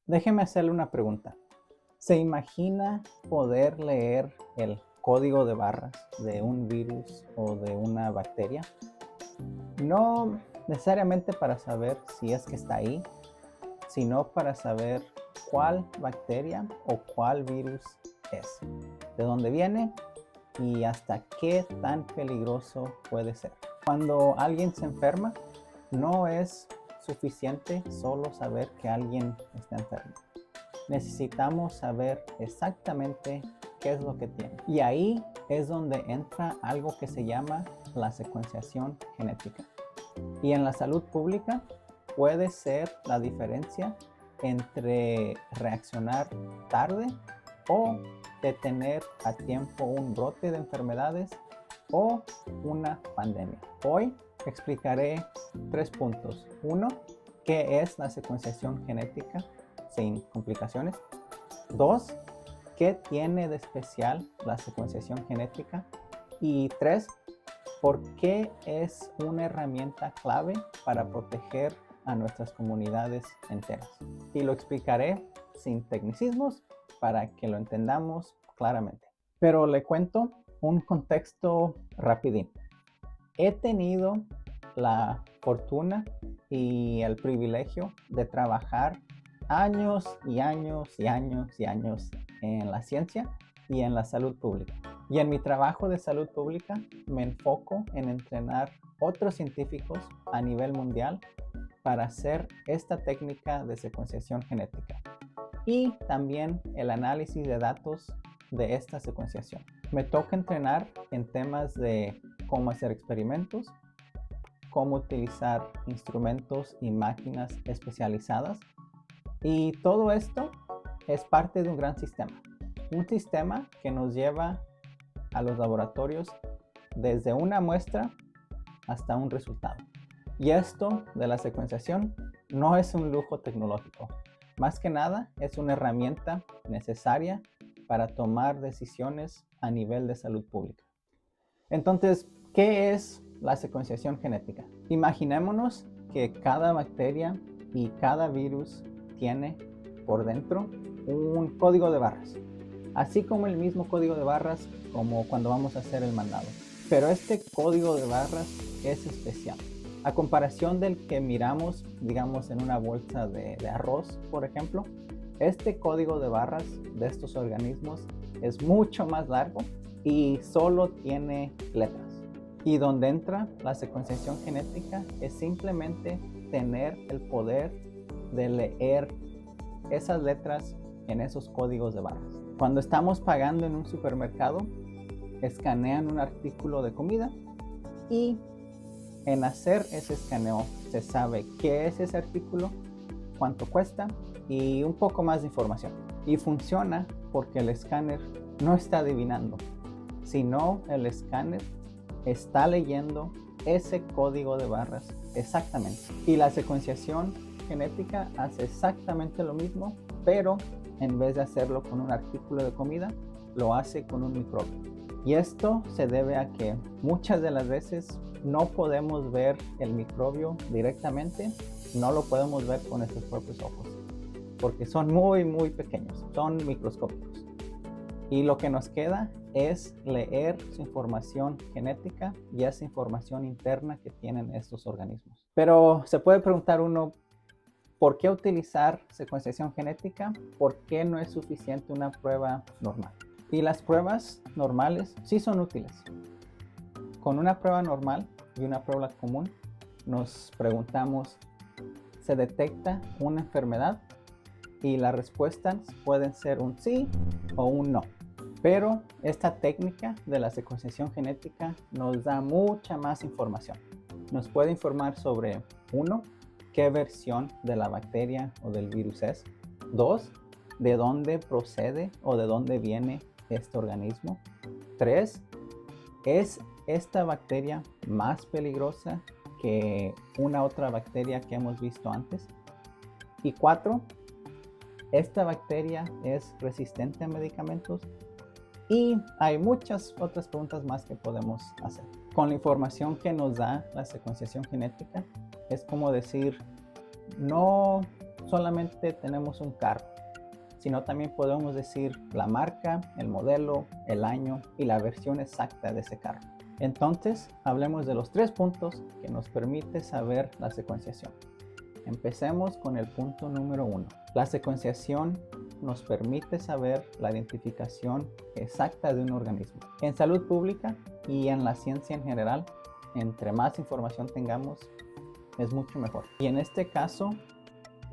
Déjeme hacerle una pregunta. ¿Se imagina poder leer el código de barras de un virus o de una bacteria? No necesariamente para saber si es que está ahí, sino para saber cuál bacteria o cuál virus es, de dónde viene y hasta qué tan peligroso puede ser. Cuando alguien se enferma, no es suficiente solo saber que alguien está enfermo. Necesitamos saber exactamente qué es lo que tiene. Y ahí es donde entra algo que se llama la secuenciación genética. Y en la salud pública puede ser la diferencia entre reaccionar tarde o detener a tiempo un brote de enfermedades o una pandemia. Hoy explicaré 3 puntos. 1. ¿Qué es la secuenciación genética sin complicaciones? 2. ¿Qué tiene de especial la secuenciación genética? Y 3. ¿Por qué es una herramienta clave para proteger a nuestras comunidades enteras? Y lo explicaré sin tecnicismos para que lo entendamos claramente. Pero le cuento un contexto rapidín. He tenido la fortuna y el privilegio de trabajar años y años y años y años en la ciencia y en la salud pública. Y en mi trabajo de salud pública me enfoco en entrenar otros científicos a nivel mundial para hacer esta técnica de secuenciación genética y también el análisis de datos de esta secuenciación. Me toca entrenar en temas de cómo hacer experimentos, cómo utilizar instrumentos y máquinas especializadas, y todo esto es parte de un gran sistema. Un sistema que nos lleva a los laboratorios desde una muestra hasta un resultado. Y esto de la secuenciación no es un lujo tecnológico. Más que nada es una herramienta necesaria para tomar decisiones a nivel de salud pública. Entonces, ¿qué es la secuenciación genética? Imaginémonos que cada bacteria y cada virus tiene por dentro un código de barras, así como el mismo código de barras como cuando vamos a hacer el mandado. Pero este código de barras es especial. A comparación del que miramos, digamos, en una bolsa de arroz, por ejemplo, este código de barras de estos organismos es mucho más largo y solo tiene letras. Y donde entra la secuenciación genética es simplemente tener el poder de leer esas letras en esos códigos de barras. Cuando estamos pagando en un supermercado, escanean un artículo de comida y en hacer ese escaneo se sabe qué es ese artículo, cuánto cuesta y un poco más de información. Y funciona porque el escáner no está adivinando, sino el escáner está leyendo ese código de barras exactamente. Y la secuenciación genética hace exactamente lo mismo, pero en vez de hacerlo con un artículo de comida, lo hace con un microbio. Y esto se debe a que muchas de las veces no podemos ver el microbio directamente, no lo podemos ver con nuestros propios ojos, porque son muy pequeños, son microscópicos. Y lo que nos queda es leer su información genética y esa información interna que tienen estos organismos. Pero se puede preguntar uno, ¿por qué utilizar secuenciación genética? ¿Por qué no es suficiente una prueba normal? Y las pruebas normales sí son útiles. Con una prueba normal y una prueba común nos preguntamos, ¿se detecta una enfermedad? Y las respuestas pueden ser un sí o un no. Pero esta técnica de la secuenciación genética nos da mucha más información. Nos puede informar sobre, 1, qué versión de la bacteria o del virus es. 2, de dónde procede o de dónde viene este organismo. 3, ¿es esta bacteria más peligrosa que una otra bacteria que hemos visto antes? Y 4, ¿esta bacteria es resistente a medicamentos? Y hay muchas otras preguntas más que podemos hacer. Con la información que nos da la secuenciación genética, es como decir, no solamente tenemos un carro, sino también podemos decir la marca, el modelo, el año y la versión exacta de ese carro. Entonces, hablemos de los 3 puntos que nos permite saber la secuenciación. Empecemos con el punto número 1. La secuenciación nos permite saber la identificación exacta de un organismo. En salud pública y en la ciencia en general, entre más información tengamos, es mucho mejor. Y en este caso,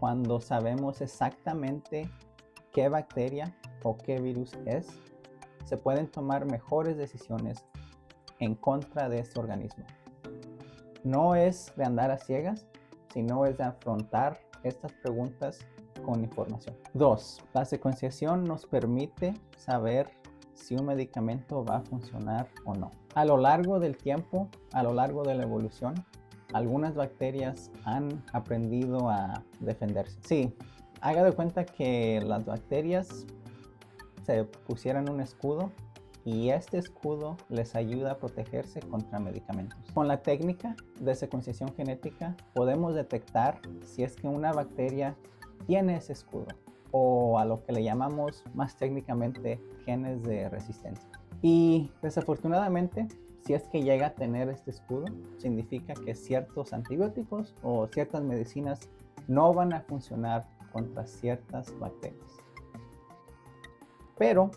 cuando sabemos exactamente qué bacteria o qué virus es, se pueden tomar mejores decisiones en contra de este organismo. No es de andar a ciegas, sino es de afrontar estas preguntas con información. 2. La secuenciación nos permite saber si un medicamento va a funcionar o no. A lo largo del tiempo, a lo largo de la evolución, algunas bacterias han aprendido a defenderse. Sí, haga de cuenta que las bacterias se pusieran un escudo y este escudo les ayuda a protegerse contra medicamentos. Con la técnica de secuenciación genética podemos detectar si es que una bacteria tiene ese escudo, o a lo que le llamamos más técnicamente genes de resistencia. Y desafortunadamente, si es que llega a tener este escudo, significa que ciertos antibióticos o ciertas medicinas no van a funcionar contra ciertas bacterias. Pero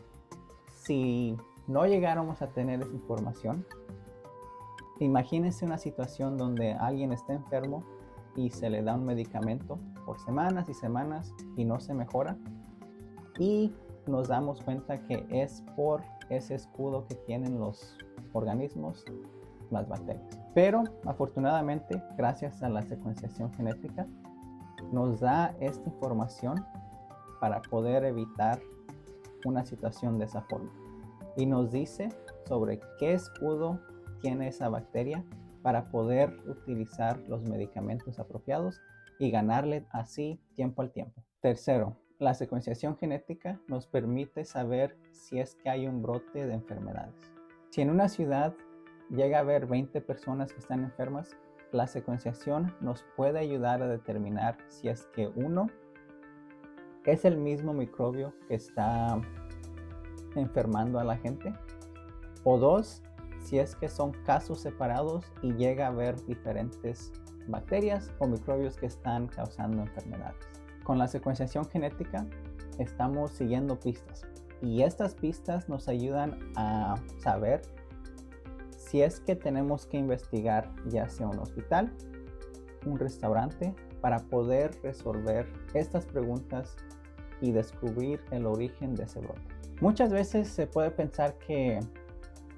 si no llegáramos a tener esa información, imagínense una situación donde alguien está enfermo y se le da un medicamento por semanas y semanas y no se mejora, y nos damos cuenta que es por ese escudo que tienen los organismos, las bacterias. Pero afortunadamente, gracias a la secuenciación genética, nos da esta información para poder evitar una situación de esa forma. Y nos dice sobre qué escudo tiene esa bacteria para poder utilizar los medicamentos apropiados y ganarle así tiempo al tiempo. Tercero, la secuenciación genética nos permite saber si es que hay un brote de enfermedades. Si en una ciudad llega a haber 20 personas que están enfermas, la secuenciación nos puede ayudar a determinar si es que uno es el mismo microbio que está enfermando a la gente, o 2, si es que son casos separados y llega a haber diferentes bacterias o microbios que están causando enfermedades. Con la secuenciación genética estamos siguiendo pistas, y estas pistas nos ayudan a saber si es que tenemos que investigar ya sea un hospital, un restaurante, para poder resolver estas preguntas y descubrir el origen de ese brote. Muchas veces se puede pensar que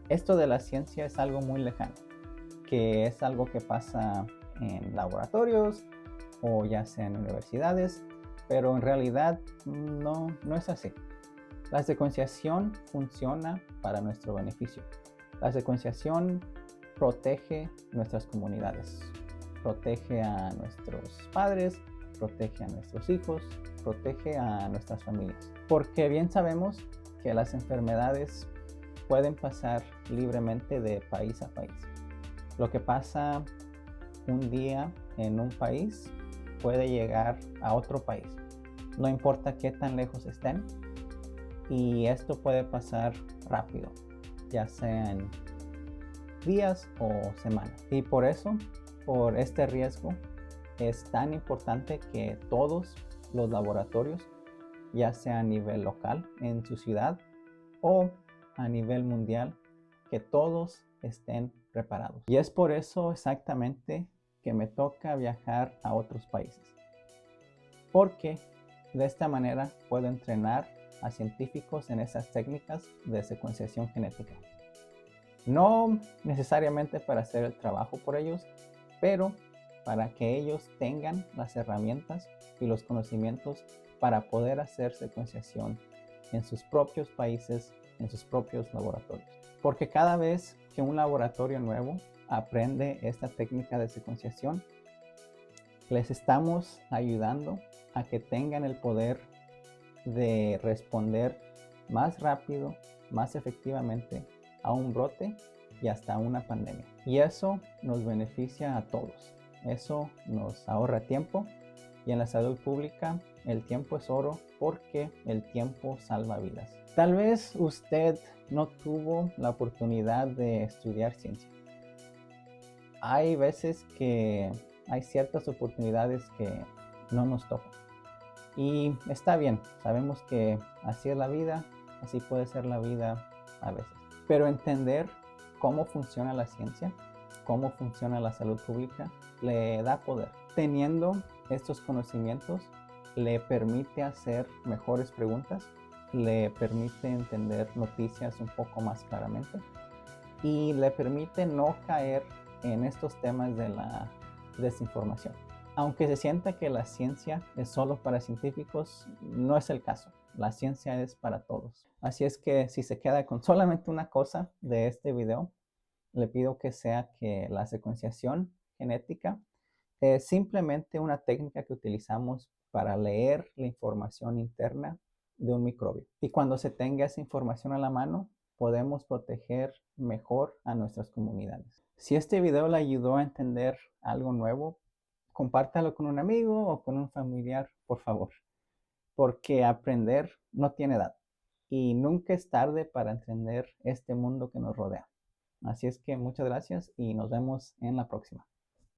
esto de la ciencia es algo muy lejano, que es algo que pasa en laboratorios o ya sea en universidades, pero en realidad no es así. La secuenciación funciona para nuestro beneficio. La secuenciación protege nuestras comunidades, protege a nuestros padres, protege a nuestros hijos, protege a nuestras familias. Porque bien sabemos que las enfermedades pueden pasar libremente de país a país. Lo que pasa un día en un país puede llegar a otro país, no importa qué tan lejos estén, y esto puede pasar rápido, ya sea en días o semanas. Y por eso, por este riesgo, es tan importante que todos los laboratorios, ya sea a nivel local en su ciudad o a nivel mundial, que todos estén preparados. Y es por eso exactamente que me toca viajar a otros países, porque de esta manera puedo entrenar a científicos en esas técnicas de secuenciación genética. No necesariamente para hacer el trabajo por ellos, pero para que ellos tengan las herramientas y los conocimientos para poder hacer secuenciación en sus propios países, en sus propios laboratorios. Porque cada vez que un laboratorio nuevo aprende esta técnica de secuenciación, les estamos ayudando a que tengan el poder de responder más rápido, más efectivamente a un brote y hasta una pandemia. Y eso nos beneficia a todos. Eso nos ahorra tiempo Y en la salud pública, el tiempo es oro porque el tiempo salva vidas. Tal vez usted no tuvo la oportunidad de estudiar ciencia. Hay veces que hay ciertas oportunidades que no nos tocan. Y está bien, sabemos que así es la vida, así puede ser la vida a veces. Pero entender cómo funciona la ciencia, cómo funciona la salud pública, le da poder. Teniendo estos conocimientos, le permite hacer mejores preguntas, le permite entender noticias un poco más claramente y le permite no caer en estos temas de la desinformación. Aunque se sienta que la ciencia es solo para científicos, no es el caso. La ciencia es para todos. Así es que si se queda con solamente una cosa de este video, le pido que sea que la secuenciación genética es simplemente una técnica que utilizamos para leer la información interna de un microbio. Y cuando se tenga esa información a la mano, podemos proteger mejor a nuestras comunidades. Si este video le ayudó a entender algo nuevo, compártalo con un amigo o con un familiar, por favor, porque aprender no tiene edad y nunca es tarde para entender este mundo que nos rodea. Así es que muchas gracias y nos vemos en la próxima.